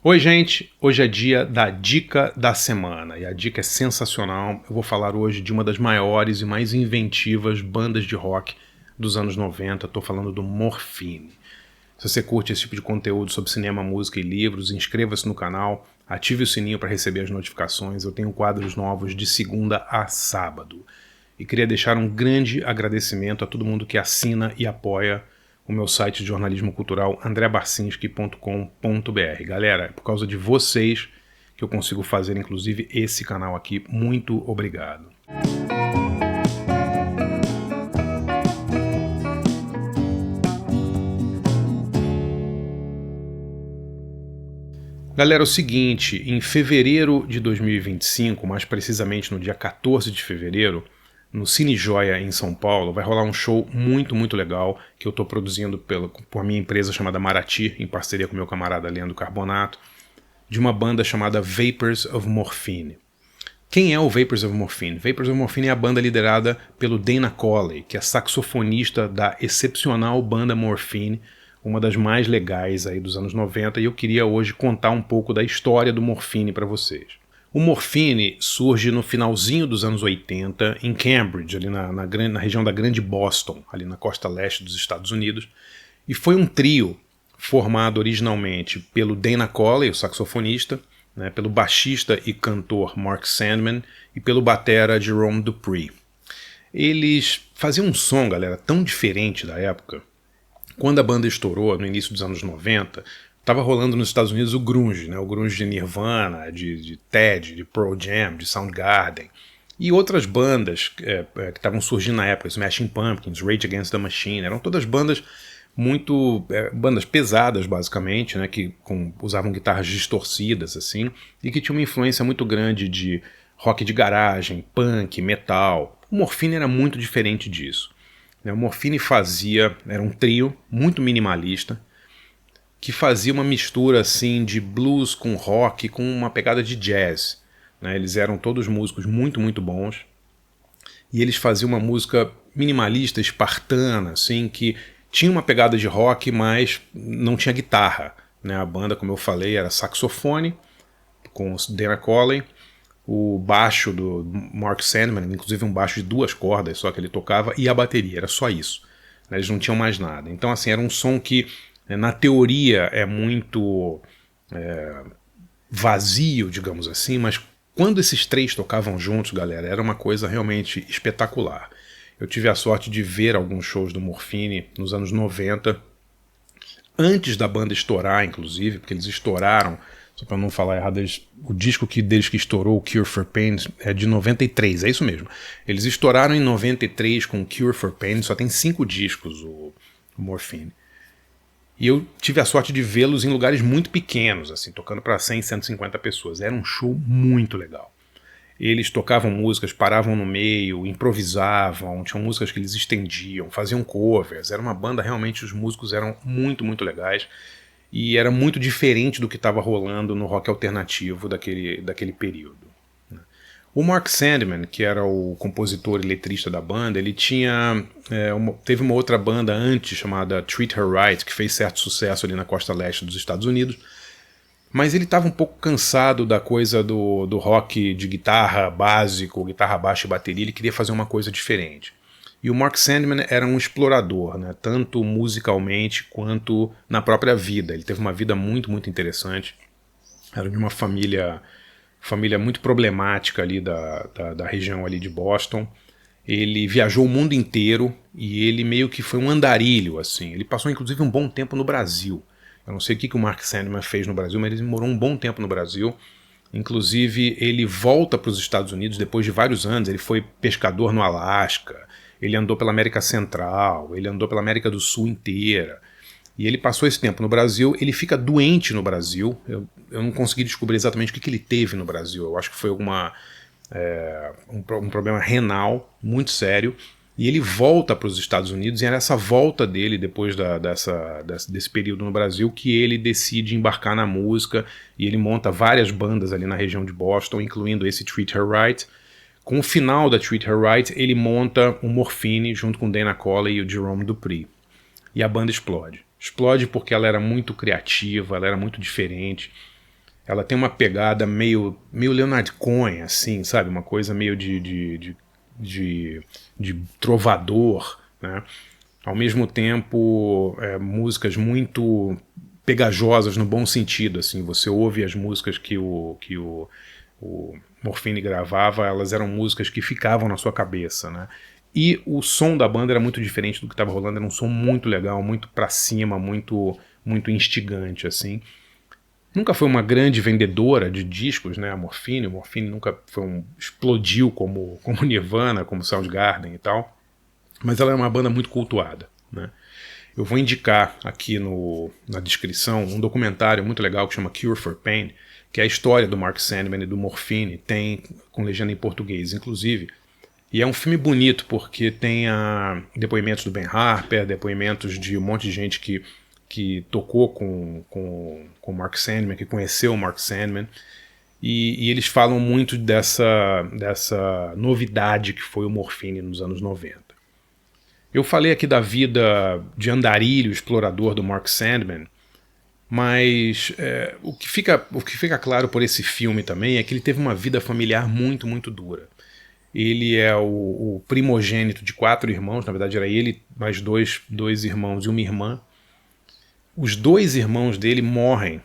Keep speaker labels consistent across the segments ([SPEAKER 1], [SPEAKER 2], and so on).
[SPEAKER 1] Oi, gente! Hoje é dia da dica da semana e a dica é sensacional. Eu vou falar hoje de uma das maiores e mais inventivas bandas de rock dos anos 90. Estou falando do Morphine. Se você curte esse tipo de conteúdo sobre cinema, música e livros, inscreva-se no canal, ative o sininho para receber as notificações. Eu tenho quadros novos de segunda a sábado. E queria deixar um grande agradecimento a todo mundo que assina e apoia o meu site de jornalismo cultural andrebarcinski.com.br. Galera, é por causa de vocês que eu consigo fazer inclusive esse canal aqui. Muito obrigado. Galera, é o seguinte, em fevereiro de 2025, mais precisamente no dia 14 de fevereiro, no Cine Joia em São Paulo, vai rolar um show muito legal que eu estou produzindo por minha empresa chamada Marati, em parceria com meu camarada Leandro Carbonato, de uma banda chamada Vapors of Morphine. Quem é o Vapors of Morphine? Vapors of Morphine é a banda liderada pelo Dana Colley, que é saxofonista da excepcional banda Morphine, uma das mais legais aí dos anos 90, e eu queria hoje contar um pouco da história do Morphine para vocês. O Morphine surge no finalzinho dos anos 80 em Cambridge, ali na região da Grande Boston, ali na costa leste dos Estados Unidos, e foi um trio formado originalmente pelo Dana Colley, o saxofonista, né, pelo baixista e cantor Mark Sandman e pelo batera Jerome Dupree. Eles faziam um som, galera, tão diferente da época. Quando a banda estourou, no início dos anos 90, estava rolando nos Estados Unidos o grunge, né? O grunge de Nirvana, de Ted, de Pearl Jam, de Soundgarden. E outras bandas que estavam surgindo na época, Smashing Pumpkins, Rage Against the Machine, eram todas bandas bandas pesadas, basicamente, né? Que usavam guitarras distorcidas, assim, e que tinham uma influência muito grande de rock de garagem, punk, metal. O Morphine era muito diferente disso. O Morphine era um trio muito minimalista, que fazia uma mistura assim de blues com rock, com uma pegada de jazz. Né? Eles eram todos músicos muito bons, e eles faziam uma música minimalista, espartana, assim, que tinha uma pegada de rock, mas não tinha guitarra. Né? A banda, como eu falei, era saxofone, com o Dana Colley, o baixo do Mark Sandman, inclusive um baixo de 2 cordas só que ele tocava, e a bateria, era só isso. Eles não tinham mais nada. Então, assim, era um som que, na teoria, é muito vazio, digamos assim, mas quando esses três tocavam juntos, galera, era uma coisa realmente espetacular. Eu tive a sorte de ver alguns shows do Morphine nos anos 90, antes da banda estourar, inclusive, porque eles estouraram. Só para não falar errado, o disco deles que estourou, o Cure for Pain, é de 93, é isso mesmo. Eles estouraram em 93 com o Cure for Pain, só tem 5 discos o Morphine. E eu tive a sorte de vê-los em lugares muito pequenos, assim, tocando para 100, 150 pessoas. Era um show muito legal. Eles tocavam músicas, paravam no meio, improvisavam, tinham músicas que eles estendiam, faziam covers. Era uma banda, realmente, os músicos eram muito legais. E era muito diferente do que estava rolando no rock alternativo daquele período. O Mark Sandman, que era o compositor e letrista da banda, ele teve uma outra banda antes chamada Treat Her Right, que fez certo sucesso ali na costa leste dos Estados Unidos, mas ele estava um pouco cansado da coisa do rock de guitarra básico, guitarra baixa e bateria. Ele queria fazer uma coisa diferente. E o Mark Sandman era um explorador, né? Tanto musicalmente quanto na própria vida. Ele teve uma vida muito interessante. Era de uma família muito problemática ali da região ali de Boston. Ele viajou o mundo inteiro e ele meio que foi um andarilho, assim. Ele passou inclusive um bom tempo no Brasil. Eu não sei o que o Mark Sandman fez no Brasil, mas ele morou um bom tempo no Brasil. Inclusive, ele volta para os Estados Unidos depois de vários anos. Ele foi pescador no Alasca. Ele andou pela América Central, ele andou pela América do Sul inteira. E ele passou esse tempo no Brasil, ele fica doente no Brasil. Eu não consegui descobrir exatamente o que ele teve no Brasil. Eu acho que foi um problema renal muito sério. E ele volta para os Estados Unidos, e é nessa volta dele, depois desse período no Brasil, que ele decide embarcar na música, e ele monta várias bandas ali na região de Boston, incluindo esse Treat Her Right. Com o final da Treat Her Right, ele monta o Morphine junto com Dana Colley e o Jerome Dupree. E a banda explode. Explode porque ela era muito criativa, ela era muito diferente. ela tem uma pegada meio Leonard Cohen, assim, sabe? Uma coisa meio de trovador, né? Ao mesmo tempo, músicas muito pegajosas no bom sentido, assim. Você ouve as músicas que o Morphine gravava, elas eram músicas que ficavam na sua cabeça, né? E o som da banda era muito diferente do que estava rolando, era um som muito legal, muito pra cima, muito instigante, assim. Nunca foi uma grande vendedora de discos, né, a Morphine. O Morphine nunca explodiu como Nirvana, como Soundgarden e tal. Mas ela é uma banda muito cultuada, né? Eu vou indicar aqui na descrição um documentário muito legal que chama Cure for Pain, que é a história do Mark Sandman e do Morphine, tem com legenda em português, inclusive. E é um filme bonito porque tem depoimentos do Ben Harper, depoimentos de um monte de gente que tocou com o Mark Sandman, que conheceu o Mark Sandman, e eles falam muito dessa novidade que foi o Morphine nos anos 90. Eu falei aqui da vida de andarilho, explorador do Mark Sandman, mas o que fica claro por esse filme também é que ele teve uma vida familiar muito, muito dura. Ele é o primogênito de 4 irmãos, na verdade era ele mais dois irmãos e uma irmã. Os 2 irmãos dele morrem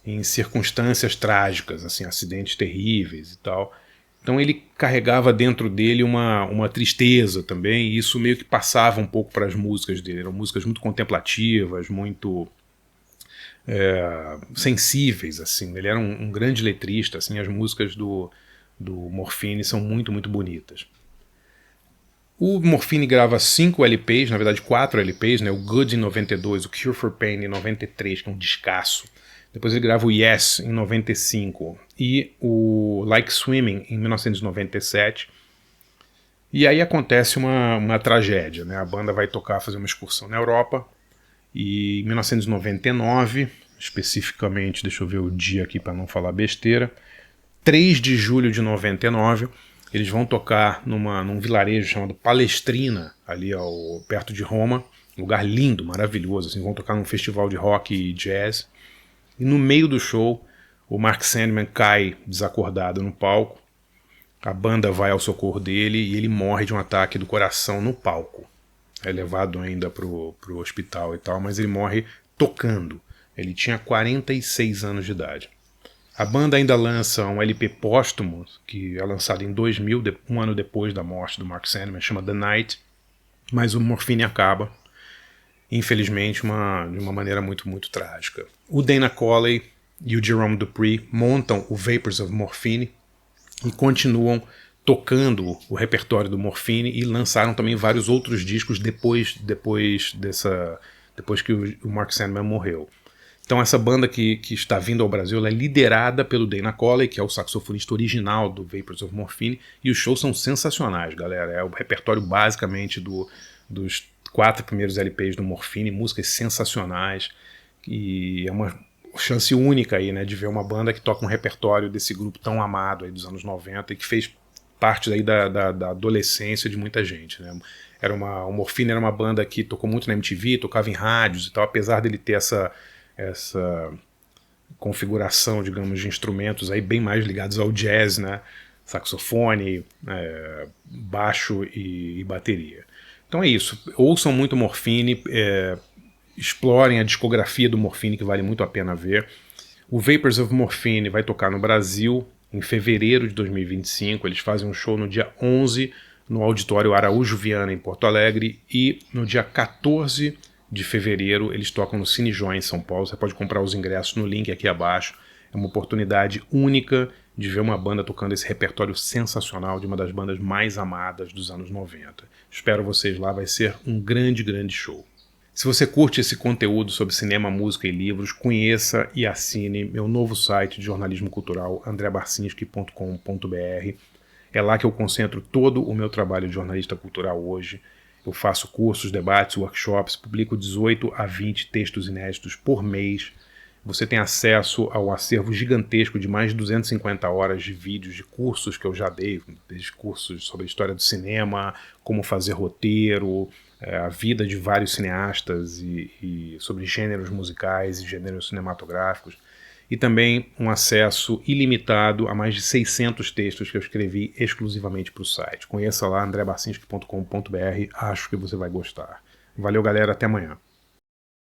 [SPEAKER 1] em circunstâncias trágicas, assim, acidentes terríveis e tal. Então ele carregava dentro dele uma tristeza também, e isso meio que passava um pouco para as músicas dele. Eram músicas muito contemplativas, muito sensíveis, assim. Ele era um grande letrista, assim. As músicas do Morphine são muito, muito bonitas. O Morphine grava 5 LPs, na verdade 4 LPs, né? O Good em 92, o Cure for Pain em 93, que é um descasso. Depois ele grava o Yes em 95 e o Like Swimming em 1997. E aí acontece uma tragédia, né? A banda vai fazer uma excursão na Europa e em 1999, especificamente, deixa eu ver o dia aqui para não falar besteira, 3 de julho de 99, eles vão tocar num vilarejo chamado Palestrina, ali perto de Roma, um lugar lindo, maravilhoso, assim, vão tocar num festival de rock e jazz. E no meio do show, o Mark Sandman cai desacordado no palco, a banda vai ao socorro dele e ele morre de um ataque do coração no palco. É levado ainda pro hospital e tal, mas ele morre tocando. Ele tinha 46 anos de idade. A banda ainda lança um LP póstumo, que é lançado em 2000, um ano depois da morte do Mark Sandman, chama The Night, mas o Morphine acaba, infelizmente, de uma maneira muito, muito trágica. O Dana Coley e o Jerome Dupree montam o Vapors of Morphine e continuam tocando o repertório do Morphine e lançaram também vários outros discos depois que o Mark Sandman morreu. Então essa banda que está vindo ao Brasil, ela é liderada pelo Dana Coley, que é o saxofonista original do Vapors of Morphine, e os shows são sensacionais, galera. É o repertório basicamente dos 4 primeiros LPs do Morphine, músicas sensacionais, e é uma chance única aí, né, de ver uma banda que toca um repertório desse grupo tão amado aí dos anos 90 e que fez parte aí da adolescência de muita gente, né. O Morphine era uma banda que tocou muito na MTV, tocava em rádios e tal, apesar dele ter essa configuração, digamos, de instrumentos aí bem mais ligados ao jazz, né? Saxofone, baixo e bateria. Então é isso. Ouçam muito Morphine, explorem a discografia do Morphine, que vale muito a pena ver. O Vapors of Morphine vai tocar no Brasil em fevereiro de 2025. Eles fazem um show no dia 11 no Auditório Araújo Viana, em Porto Alegre, e no dia 14 de fevereiro eles tocam no Cine Joia, em São Paulo. Você pode comprar os ingressos no link aqui abaixo. É uma oportunidade única de ver uma banda tocando esse repertório sensacional de uma das bandas mais amadas dos anos 90. Espero vocês lá, vai ser um grande, grande show. Se você curte esse conteúdo sobre cinema, música e livros, conheça e assine meu novo site de jornalismo cultural, andrebarcinski.com.br. É lá que eu concentro todo o meu trabalho de jornalista cultural hoje. Eu faço cursos, debates, workshops, publico 18 a 20 textos inéditos por mês. Você tem acesso ao acervo gigantesco de mais de 250 horas de vídeos de cursos que eu já dei, desde cursos sobre a história do cinema, como fazer roteiro, a vida de vários cineastas e sobre gêneros musicais e gêneros cinematográficos. e também um acesso ilimitado a mais de 600 textos que eu escrevi exclusivamente para o site. Conheça lá andrebarcinski.com.br, acho que você vai gostar. Valeu, galera, até amanhã.